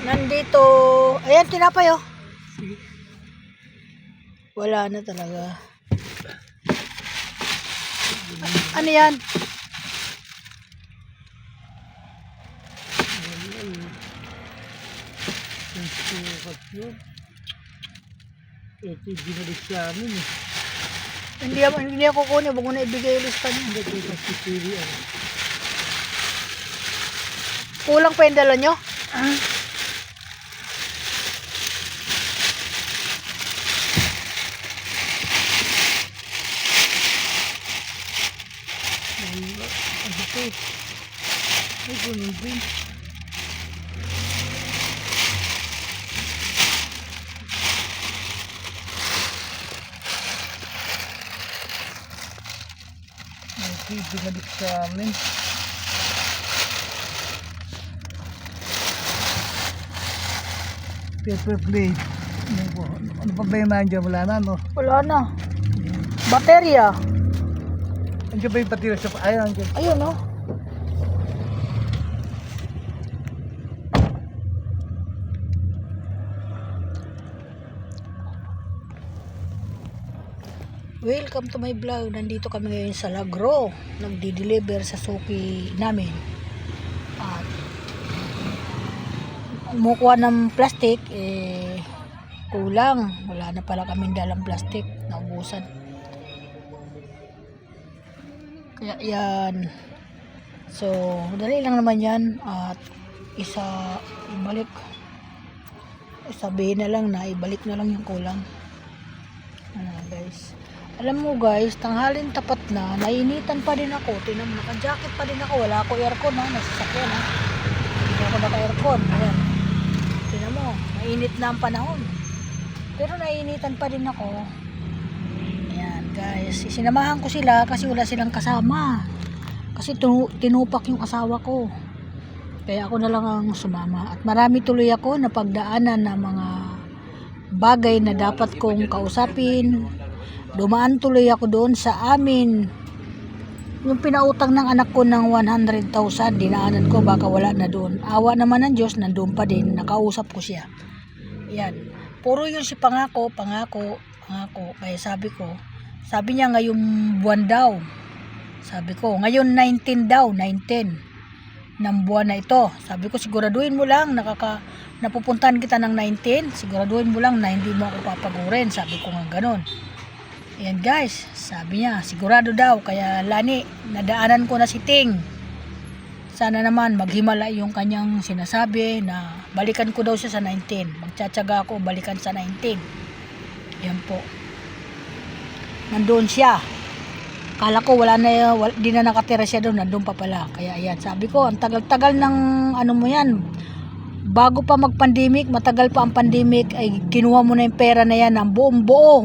Nandito, ayan tinapay oh. Wala na talaga. Ano yan? Ito yung binalik sa amin eh. Hindi ako kunin, wag mo na ibigay yung lista niyo. Hindi ko kasi pili ano. Kulang pa yung dala nyo? Ano to? Ay, ganun din. Ito yung binalik sa amin. Paper plate. Ano pa ba yung nandiyan? Wala na, no? Wala na. Baterya. Andiyan ba yung patira sa... Ayun, andiyan. Ayun oh. Welcome to my vlog. Nandito kami ngayon sa Lagro. Nagdi-deliver sa suki namin. At kumukuha ng plastic, kulang. Wala na pala kaming dalang plastic. Naubusan. Kaya yan. So, dali lang naman yan. At ibalik. Sabihin na lang na ibalik na lang yung kulang. Guys. Alam mo guys, tanghalin tapat na, nainitan pa din ako. Tinan mo, naka-jacket pa din ako. Wala ako aircon ha, nasasakyan ha. Hindi ako naka-aircon. Ayan. Tinan mo, mainit na ang panahon. Pero nainitan pa din ako. Ayan guys, sinamahan ko sila kasi wala silang kasama. Kasi tinupak yung asawa ko. Kaya ako na lang ang sumama. At marami tuloy ako na pagdaanan ng mga bagay na dapat kong kausapin. Dumaan tuloy ako doon sa amin. Yung pinautang ng anak ko ng 100,000, dinaanan ko, baka wala na doon. Awa naman ng Diyos, nandun pa din. Nakausap ko siya. Yan. Puro yun si pangako. Kaya sabi niya ngayong buwan daw. Sabi ko, ngayon 19 daw, 19 ng buwan na ito. Sabi ko, siguraduhin mo lang, napupuntahan kita ng 19, siguraduhin mo lang na hindi mo ako papagurin. Sabi ko nga ganun. Ayan guys, sabi niya, sigurado daw. Kaya Lani, nadaanan ko na si Ting. Sana naman maghimala yung kanyang sinasabi na balikan ko daw siya sa 19. Magtsatsaga ako balikan sa 19. Yan po. Nandun siya. Kala ko di na nakatira siya doon, nandun pa pala. Kaya ayan, sabi ko, ang tagal-tagal ng ano mo yan. Bago pa mag-pandemic, matagal pa ang pandemic, ay kinuha mo na yung pera na yan ng buong buo.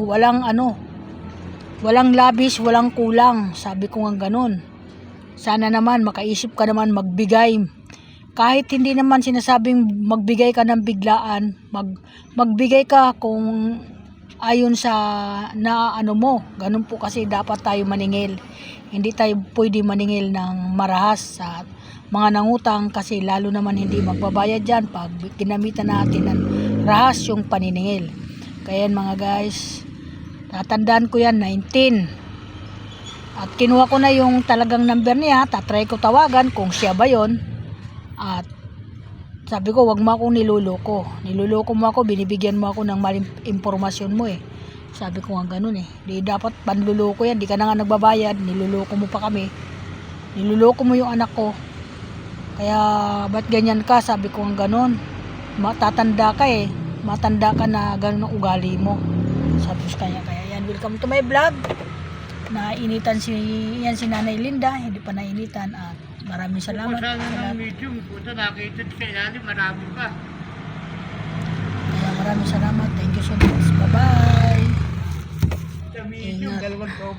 Walang labis, walang kulang. Sabi ko nga ganun. Sana naman makaisip ka naman magbigay. Kahit hindi naman sinasabing magbigay ka ng biglaan, magbigay ka kung ayon sa ano mo. Ganun po kasi dapat tayo maningil. Hindi tayo pwede maningil ng marahas sa mga nangutang kasi lalo naman hindi magbabayad dyan pag ginamitan natin ng rahas yung paniningil. Kaya mga guys, tatandaan ko yan, 19. At kinuha ko na yung talagang number niya. Tatry ko tawagan kung siya ba yon. At sabi ko, wag mo akong niluloko. Niluloko mo ako, binibigyan mo ako ng maling impormasyon mo eh. Sabi ko nga ganun eh. Di dapat panluloko yan. Di ka na nga nagbabayad. Niluloko mo pa kami. Niluloko mo yung anak ko. Kaya ba't ganyan ka? Sabi ko nga ganun. Matatanda ka eh. Matanda ka na ganun ang ugali mo. Sabi ko kanya. Kaya yan, welcome to my vlog. Nainitan si Nanay Linda. Hindi pa nainitan. At maraming salamat. Kung sana ng medium, puta nakita sa ilalim, marami pa. Kaya maraming salamat. Thank you so much. Bye-bye. Sa medium, Ingat. dalawang